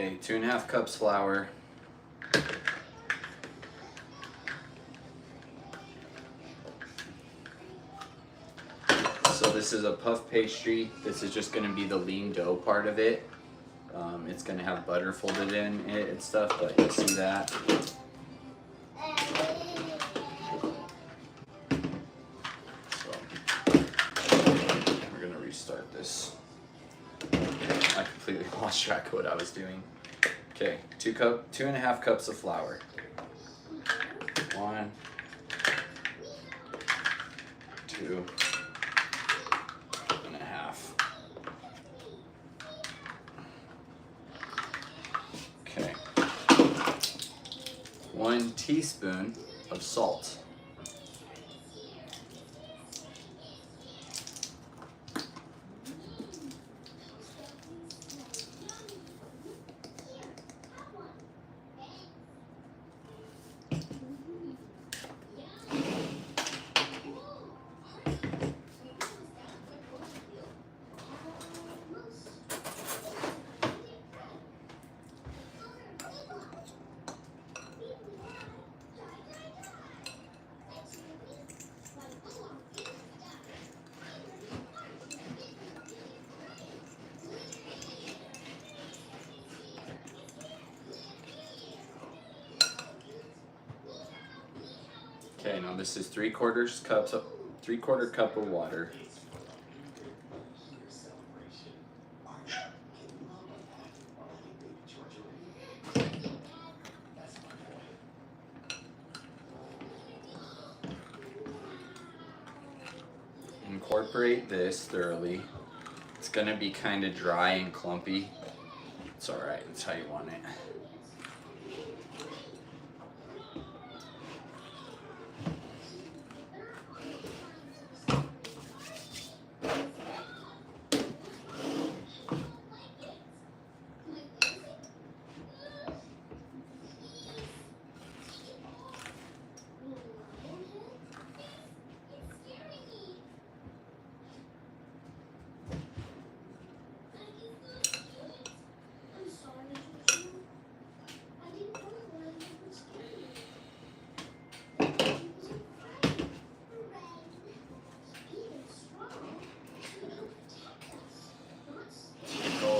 Okay, 2.5 cups flour. So this is a puff pastry. This is just going to be the lean dough part of it. It's going to have butter folded in it and stuff, but you'll see that. So we're going to restart this. I completely lost track of what I was doing. Okay, 2.5 cups of flour. 1, 2. Okay. 1 teaspoon of salt. Okay, now this is 3/4 cup of water. Incorporate this thoroughly. It's gonna be kind of dry and clumpy. It's alright, that's how you want it.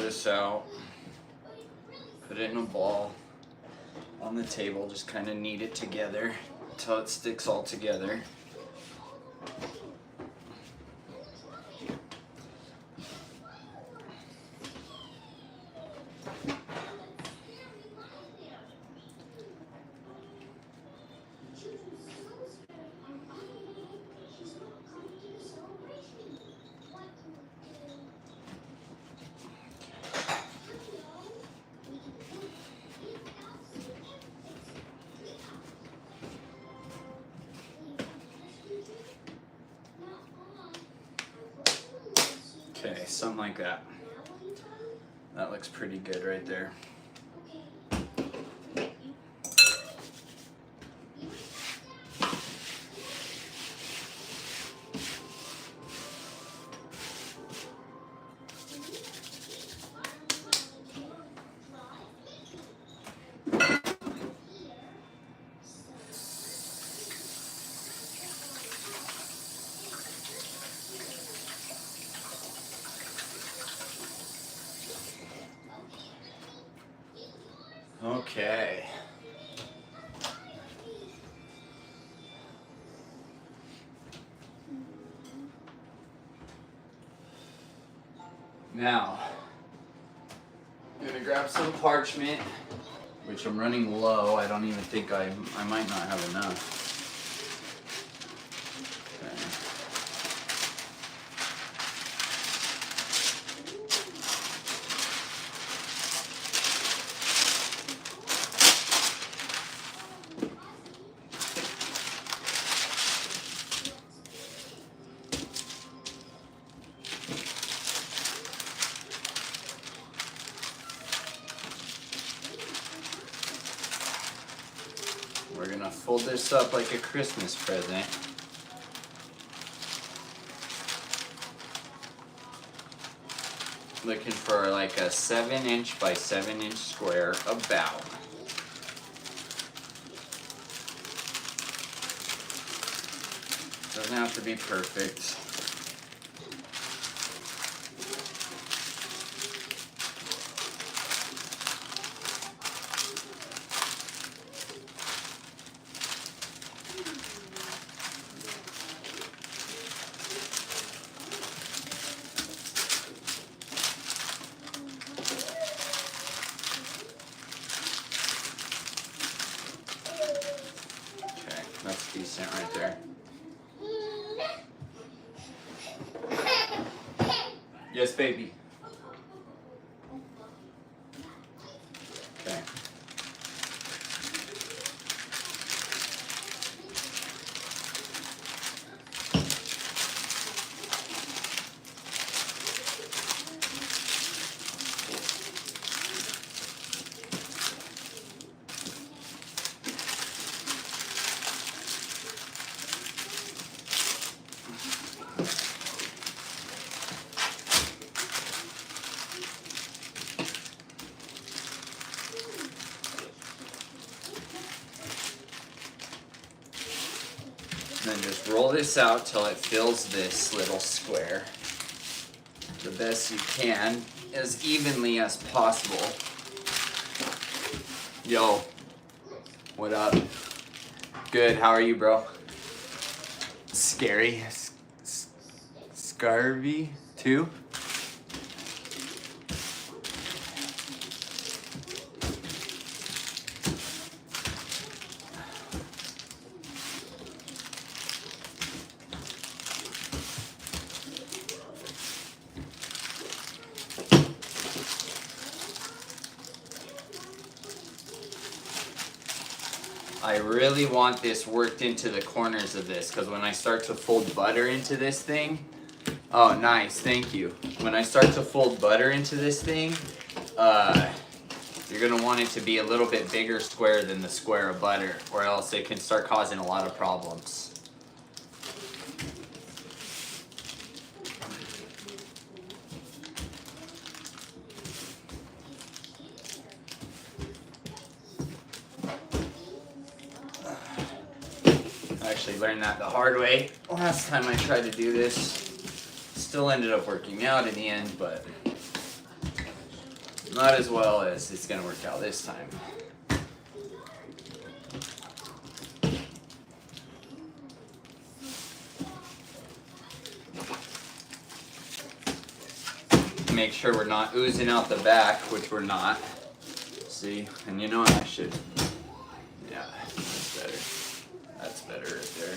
This out, put it in a ball on the table, just kind of knead it together until it sticks all together. Okay, something like that. That looks pretty good right there. Okay. Now, I'm gonna grab some parchment, which I'm running low. I don't even think I might not have enough. We're gonna fold this up like a Christmas present. Looking for like a 7" by 7" square about. Doesn't have to be perfect. Okay, that's decent right there. Yes, baby. Okay. And then just roll this out till it fills this little square the best you can, as evenly as possible. Yo, what up? Good, how are you, bro? Scary. Scarvy, too? I really want this worked into the corners of this, because when I start to fold butter into this thing, oh nice, thank you. When I start to fold butter into this thing, you're gonna want it to be a little bit bigger square than the square of butter, or else it can start causing a lot of problems. I actually learned that the hard way last time I tried to do this. Still ended up working out in the end, but not as well as it's gonna work out this time. Make sure we're not oozing out the back, which we're not. See, and you know what, I should, yeah, that's better. That's better right there.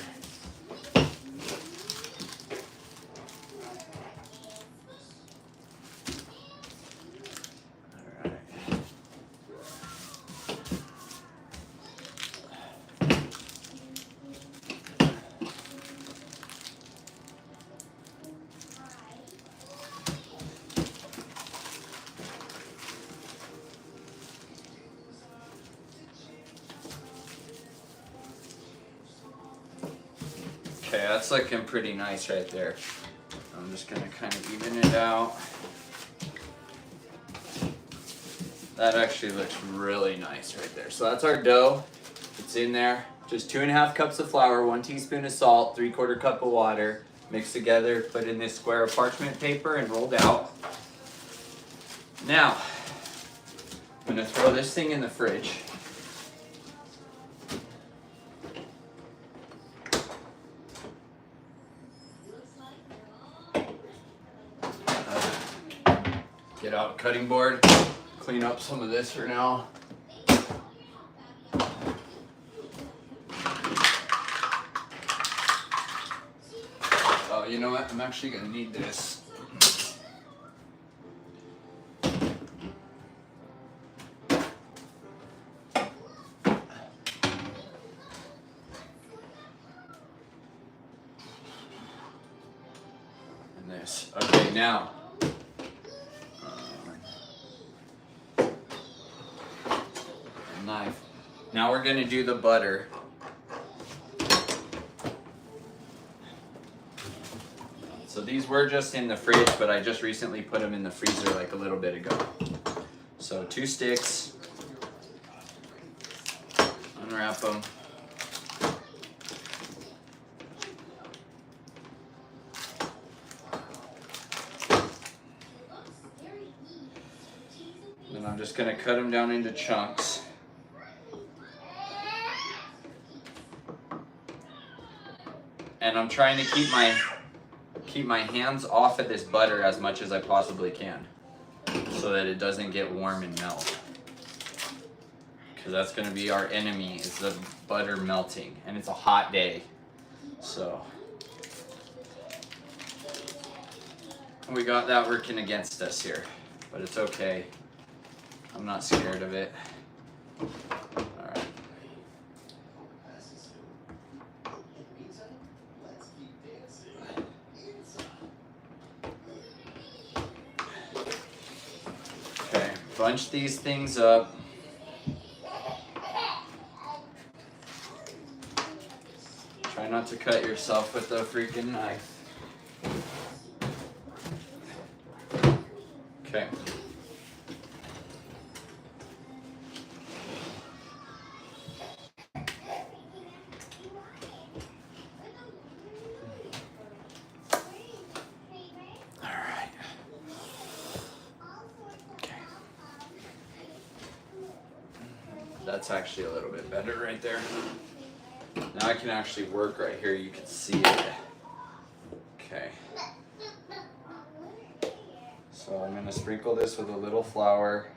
Okay, that's looking pretty nice right there. I'm just gonna kind of even it out. That actually looks really nice right there. So that's our dough. It's in there. Just 2½ cups of flour, 1 teaspoon of salt, 3/4 cup of water. Mixed together, put in this square of parchment paper and rolled out. Now, I'm gonna throw this thing in the fridge. Get out a cutting board, clean up some of this for now. Oh, you know what? I'm actually gonna need this. And this. Okay, now. Knife. Now we're gonna do the butter. So these were just in the fridge, but I just recently put them in the freezer like a little bit ago. So 2 sticks, unwrap them. And I'm just gonna cut them down into chunks. And I'm trying to keep my hands off of this butter as much as I possibly can, so that it doesn't get warm and melt. Because that's gonna be our enemy, is the butter melting, and it's a hot day. So we got that working against us here, but it's okay. I'm not scared of it. Alright. Okay, bunch these things up. Try not to cut yourself with the freaking knife. Okay. That's actually a little bit better right there. Now I can actually work right here. You can see it. Okay. So I'm going to sprinkle this with a little flour,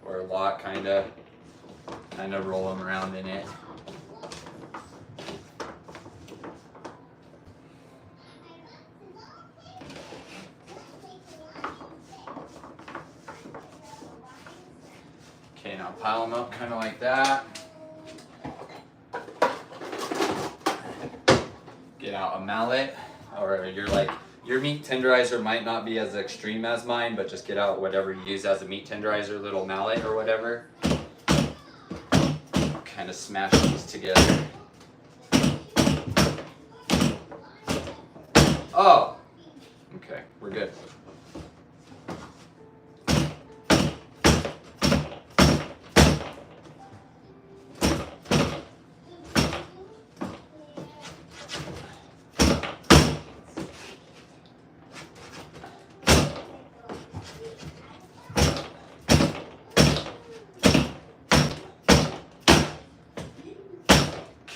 or a lot, kind of roll them around in it. Okay, now pile them up kind of like that. Get out a mallet, or your meat tenderizer might not be as extreme as mine, but just get out whatever you use as a meat tenderizer, little mallet or whatever. Kind of smash these together. Oh! Okay, we're good.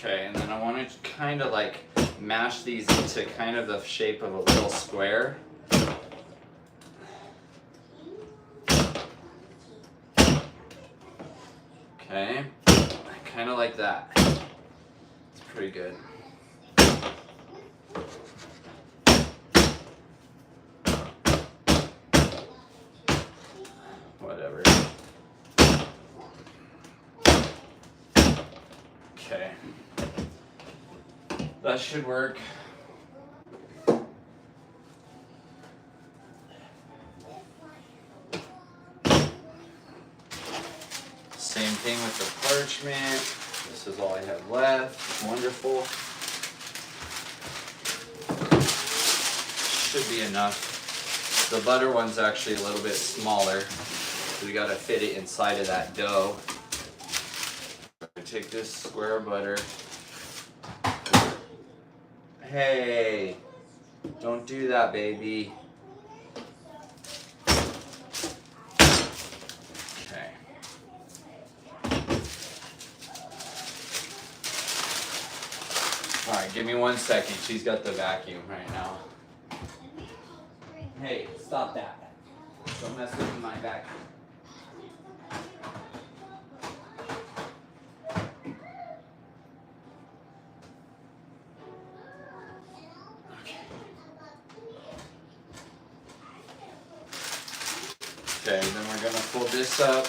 Okay, and then I want to kind of like mash these into kind of the shape of a little square. Okay, kind of like that. It's pretty good. Whatever. Okay. That should work. Same thing with the parchment. This is all I have left. Wonderful. Should be enough. The butter one's actually a little bit smaller, so we gotta fit it inside of that dough. I take this square of butter. Hey, don't do that, baby. Okay. All right, give me 1 second. She's got the vacuum right now. Hey, stop that. Don't mess with my vacuum. Okay, then we're gonna fold this up,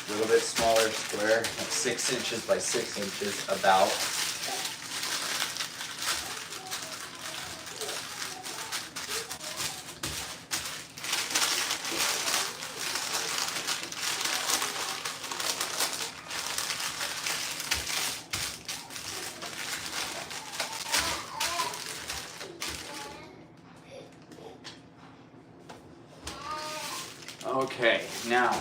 a little bit smaller square, like 6 inches by 6 inches about. Okay, now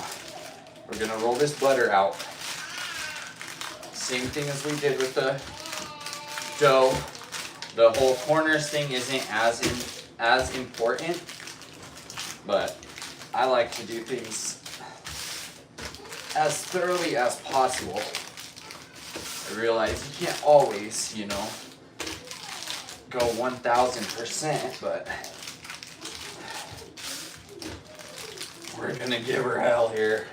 we're gonna roll this butter out. Same thing as we did with the dough. The whole corners thing isn't as important, but I like to do things as thoroughly as possible. I realize you can't always, go 1000%, but we're gonna give her hell here.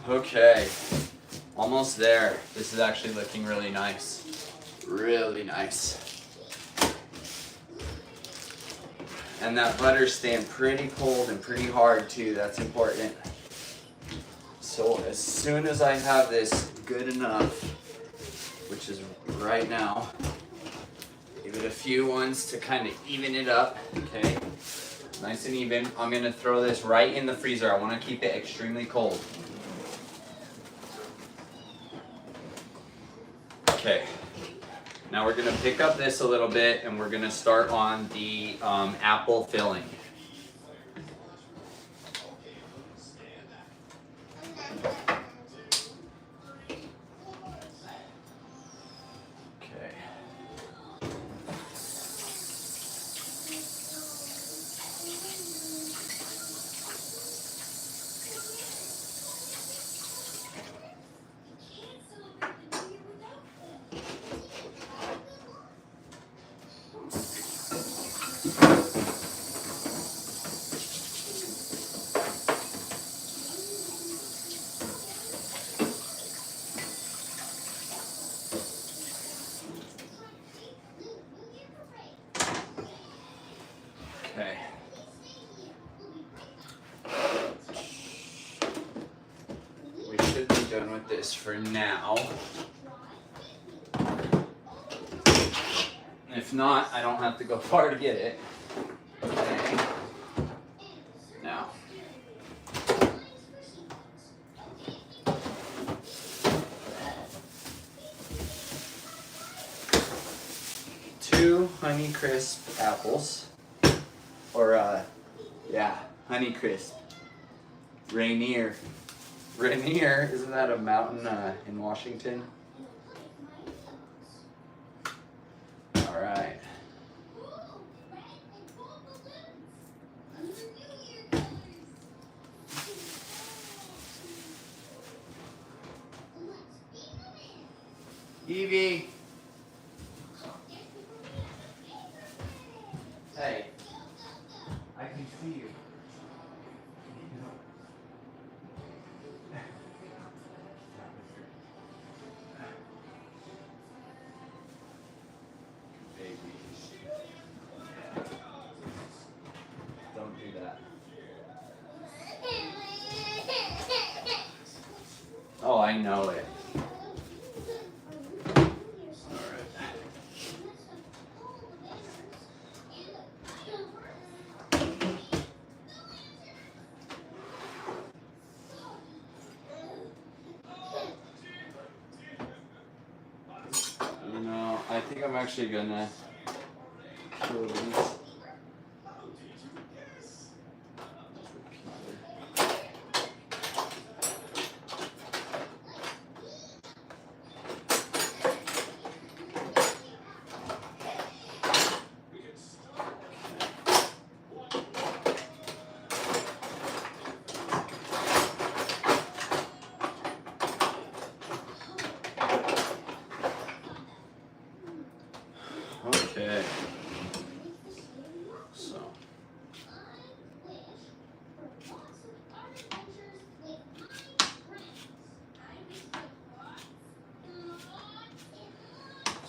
Okay, almost there. This is actually looking really nice. Really nice. And that butter's staying pretty cold and pretty hard too, that's important. So as soon as I have this good enough, which is right now, give it a few ones to kind of even it up, okay? Nice and even. I'm gonna throw this right in the freezer. I wanna keep it extremely cold. Okay, now we're gonna pick up this a little bit and we're gonna start on the apple filling. Okay. Okay. We should be done with this for now. If not, I don't have to go far to get it. Okay. Now. Two Honey Crisp apples. Or, Honey Crisp. Rainier. Rainier, isn't that a mountain in Washington? Alright. Evie! Hey. I can see you. Baby. Don't do that. Oh, I know it. I think I'm actually gonna kill these.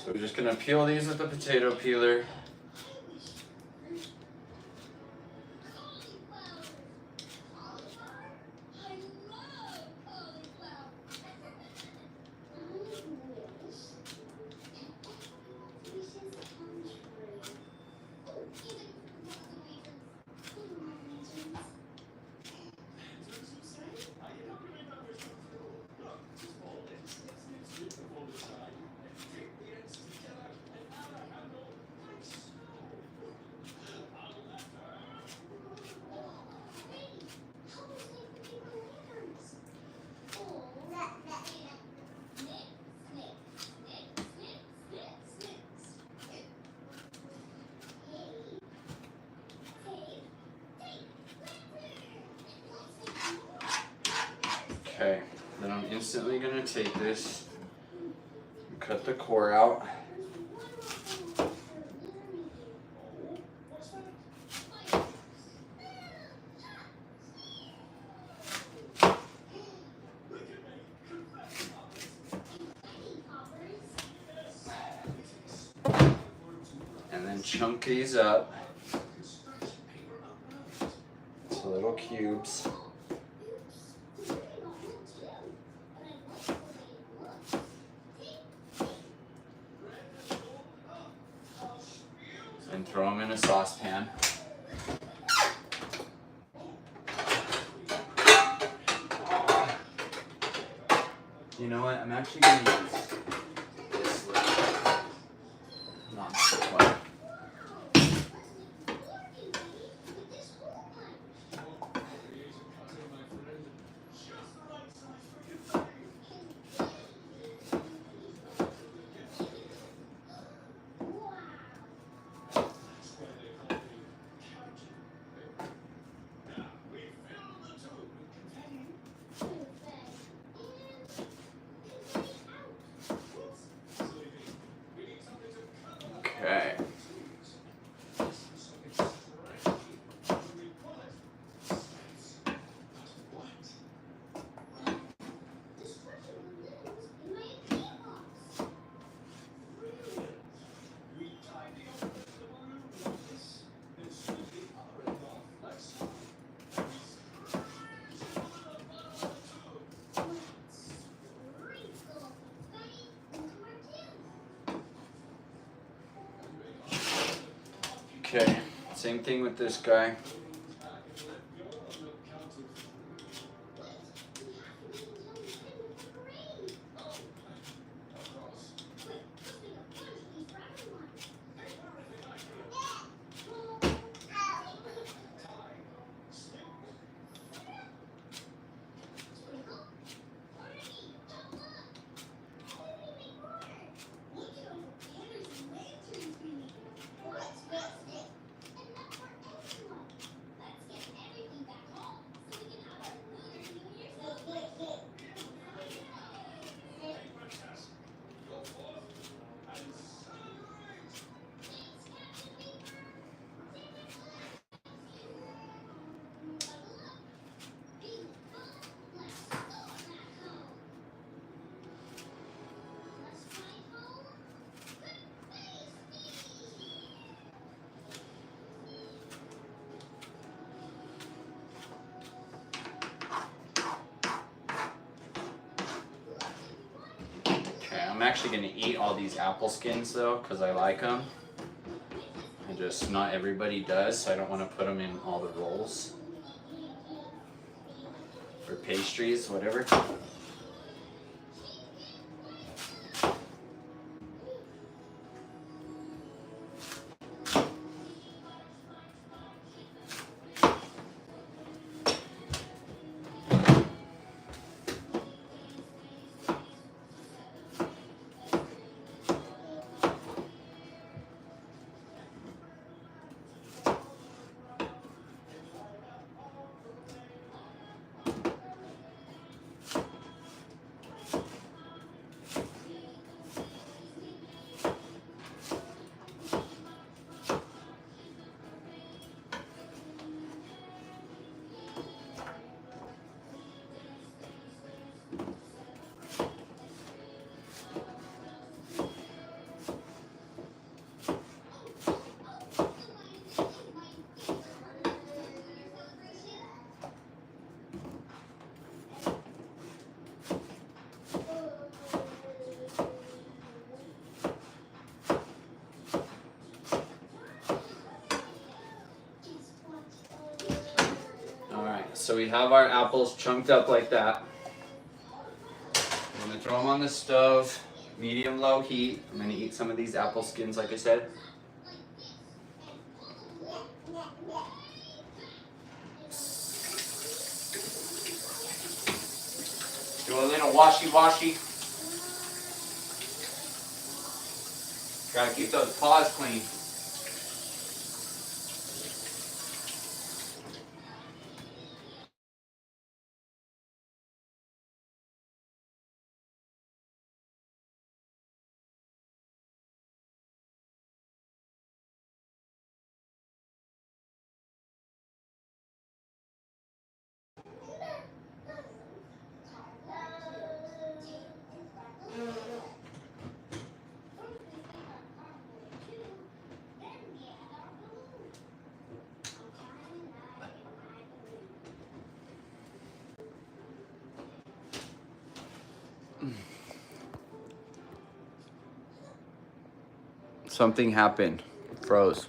So we're just gonna peel these with the potato peeler. Okay, then I'm instantly gonna take this and cut the core out. And then chunk these up to little cubes. And throw them in a saucepan. You know what? I'm actually going to use this little non-stick one. Okay. Okay, same thing with this guy. I'm actually going to eat all these apple skins though, because I like them. And just not everybody does, so I don't want to put them in all the rolls. Or pastries, whatever. So we have our apples chunked up like that. I'm gonna throw them on the stove, medium-low heat. I'm gonna eat some of these apple skins, like I said. Do a little washy-washy. Gotta keep those paws clean. Something happened. Froze.